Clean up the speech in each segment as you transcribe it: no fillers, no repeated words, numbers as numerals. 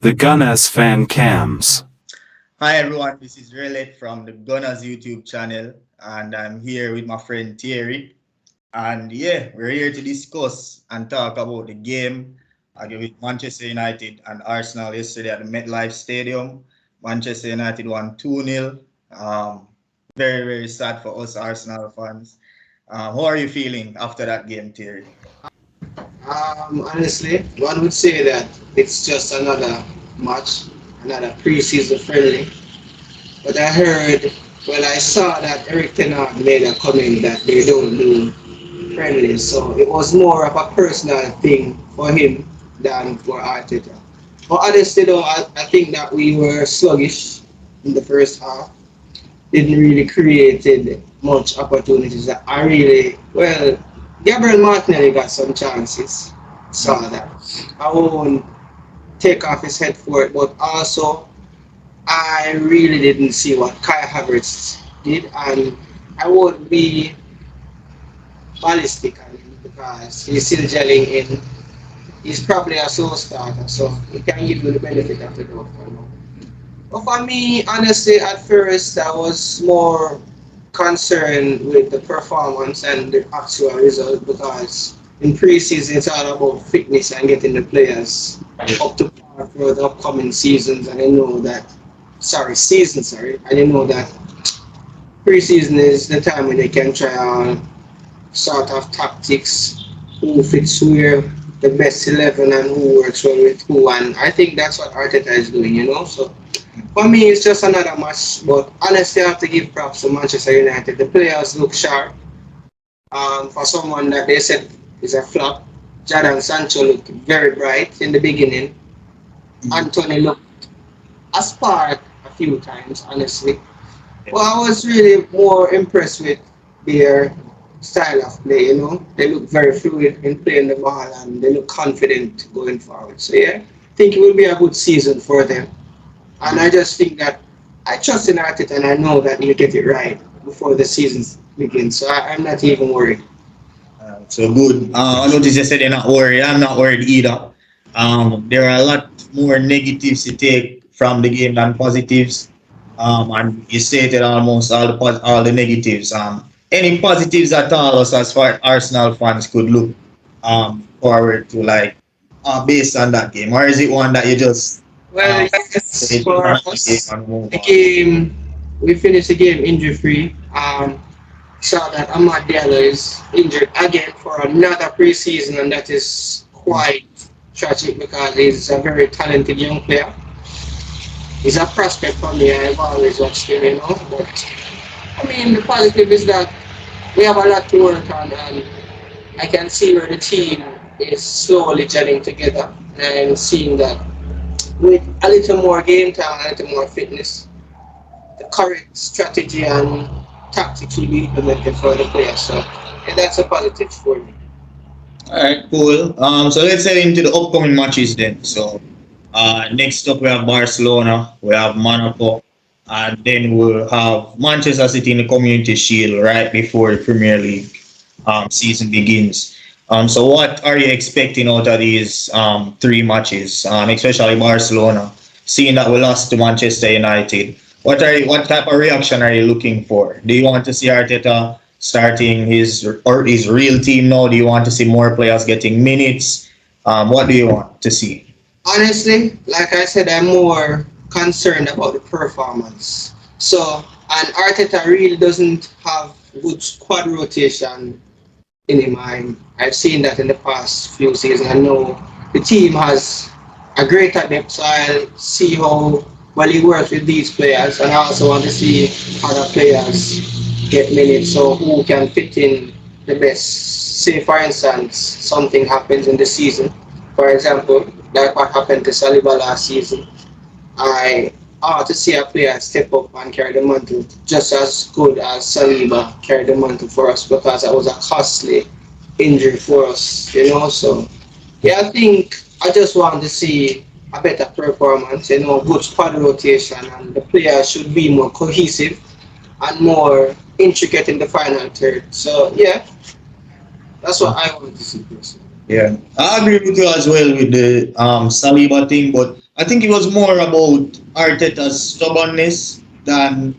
The Gunners Fan Cams. Hi everyone, this is Relet from the Gunners YouTube channel, and I'm here with my friend Thierry. And yeah, we're here to discuss and talk about the game with Manchester United and Arsenal yesterday at the MetLife Stadium. Manchester United won 2-0. Very, very sad for us Arsenal fans. How are you feeling after that game, Thierry? Honestly, one would say that it's just another match, another preseason friendly. But I saw that Eric Ten Hag made a comment that they don't do friendlies, so it was more of a personal thing for him than for Arteta. But honestly, though, I think that we were sluggish in the first half. Didn't really created much opportunities. Gabriel Martinelli got some chances. Saw that. I won't take off his head for it, but also I really didn't see what Kai Havertz did, and I won't be ballistic on him because he's still gelling in. He's probably a slow starter, so he can give you the benefit of the doubt for now. But for me, honestly, at first I was more concerned with the performance and the actual result because in preseason it's all about fitness and getting the players up to par for the upcoming seasons. And I know that, I didn't know that preseason is the time when they can try on sort of tactics, who fits where, the best 11 and who works well with who. And I think that's what Arteta is doing. So for me, it's just another match. But honestly, I have to give props to Manchester United. The players look sharp. For someone that they said is a flop, Jadon Sancho looked very bright in the beginning. Anthony looked a spark a few times, honestly. Well, I was really more impressed with their style of play. They look very fluid in playing the ball and they look confident going forward. So yeah, I think it will be a good season for them. And I just think that I trust in Arteta and I know that he'll get it right before the season begins. So I'm not even worried. So good. I noticed you said you're not worried. I'm not worried either. There are a lot more negatives to take from the game than positives. And you stated almost all the negatives. Any positives at all as far as Arsenal fans could look forward to, like based on that game, or is it one that you just Well, say yes, it's for one of the game us, and move the on? game, we finished the game injury free. Saw that Ahmad Diallo is injured again for another preseason, and that is quite tragic because he's a very talented young player. He's a prospect for me. I've always watched him. But I mean, the positive is that we have a lot to work on, and I can see where the team is slowly gelling together and seeing that with a little more game time, a little more fitness, the correct strategy and tactics will be implemented for the players. So yeah, that's a positive for me. All right, cool. So let's head into the upcoming matches then. So, next up we have Barcelona, we have Monaco, and then we'll have Manchester City in the Community Shield right before the Premier League season begins. So what are you expecting out of these three matches, especially Barcelona, seeing that we lost to Manchester United? What type of reaction are you looking for? Do you want to see Arteta starting his real team now? Do you want to see more players getting minutes? What do you want to see? Honestly, like I said, I'm more concerned about the performance. So, and Arteta really doesn't have good squad rotation in his mind. I've seen that in the past few seasons. I know the team has a greater depth, so I'll see how well he works with these players, and I also want to see other players get minutes, so who can fit in the best. Say, for instance, something happens in the season, for example, like what happened to Saliba last season. I ought to see a player step up and carry the mantle just as good as Saliba carried the mantle for us because that was a costly injury for us. So, yeah, I think I just want to see a better performance, good squad rotation, and the players should be more cohesive and more intricate in the final third. So, yeah, that's what I want to see personally. Yeah, I agree with you as well with the Saliba thing, but I think it was more about Arteta's stubbornness than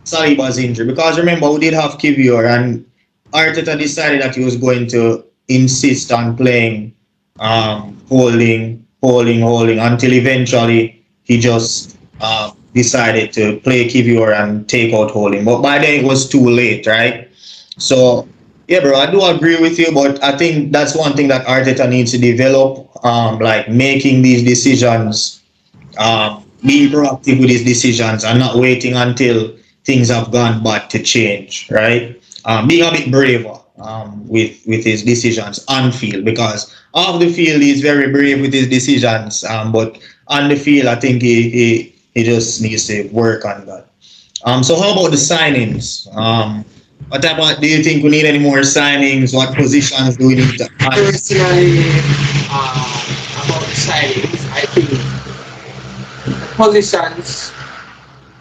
Saliba's injury. Because remember, we did have Kivior, and Arteta decided that he was going to insist on playing holding until eventually he just decided to play Kivior and take out holding. But by then it was too late, right? So yeah, bro, I do agree with you, but I think that's one thing that Arteta needs to develop, like making these decisions, being proactive with his decisions and not waiting until things have gone bad to change, right? Being a bit braver with his decisions on field, because off the field he's very brave with his decisions, but on the field I think he just needs to work on that. So how about the signings? What type of, do you think we need any more signings? What positions do we need to add? Personally, about the signings, I think the positions,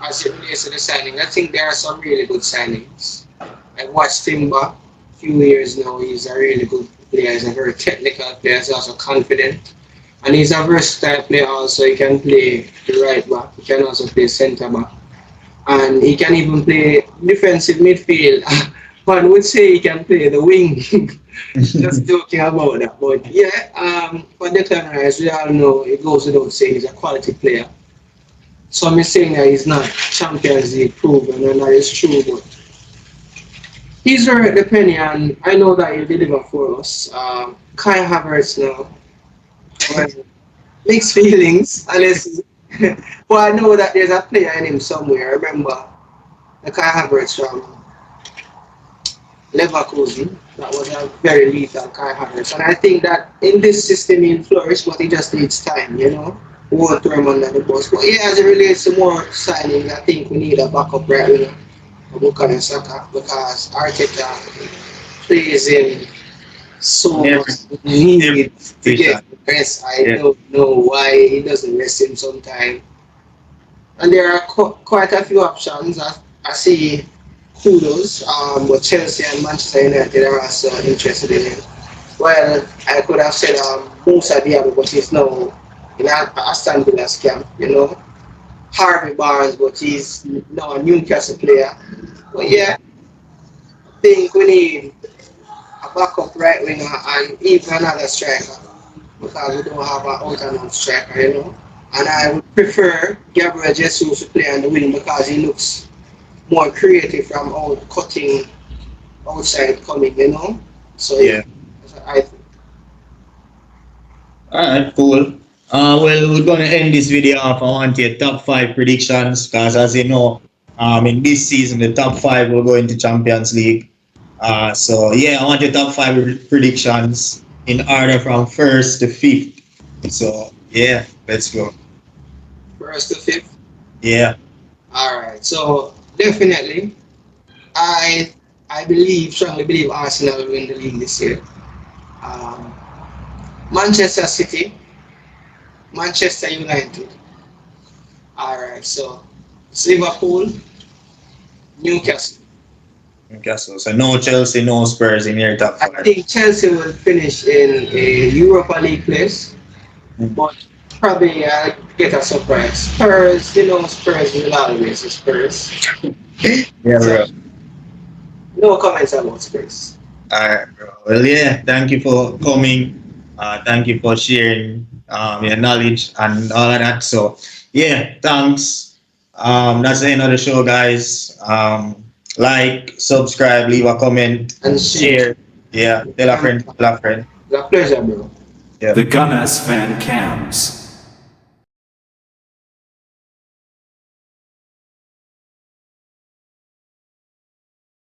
as it relates to the signing, I think there are some really good signings. I watched Timber a few years now. He's a really good player. He's a very technical player. He's also confident. And he's a versatile player also. He can play the right back. He can also play centre back. And he can even play defensive midfield. One would say he can play the wing. Just joking about that. But yeah, for Declan Rice, we all know it goes without saying he's a quality player. So I'm saying that he's not Champions League proven, and that is true. But he's right the penny, and I know that he'll deliver for us. Kai Havertz now. Well, mixed feelings, unless. But I know that there's a player in him somewhere. I remember the Kai Havertz from Leverkusen. That was a very lethal Kai Havertz. And I think that in this system he'll flourish, but he just needs time, you know. We won't throw him under the bus. But yeah, as it relates to more signings, I think we need a backup right winger, Bukayo Saka, because Arteta plays in so much need to get rest. I don't know why he doesn't rest him sometime. And there are quite a few options. I see kudos, but Chelsea and Manchester United are also interested in him. Well, I could have said Musa Diallo, but he's now in Aston Villa's camp, you know. Harvey Barnes, but he's now a Newcastle player. But yeah, I think we need a backup right winger and even another striker, because we don't have an out and out striker, you know. And I would prefer Gabriel Jesus to play on the wing because he looks more creative from out cutting outside coming, you know. So yeah, that's what I think. Alright, cool. Well, we're gonna end this video off. I want your top five predictions, because as you know, in this season the top five will go into Champions League. So yeah, I want your top five predictions in order from first to fifth. So yeah, let's go. First to fifth. Yeah. Alright, so definitely I strongly believe Arsenal will win the league this year. Manchester City, Manchester United. Alright, so it's Liverpool, Newcastle. Newcastle. So no Chelsea, no Spurs in your top I five. think Chelsea will finish in a Europa League place, but probably I'll get a surprise. Spurs, you know, Spurs will always be Spurs. Yeah, bro. No comments about Spurs. Alright, bro. Well, yeah, thank you for coming. Thank you for sharing your knowledge and all of that. So, yeah, thanks. That's the end of the show, guys. Like, subscribe, leave a comment, And share. Yeah, tell a friend, tell a friend. It's a pleasure, bro. Yeah. The Gunners Fan Cams.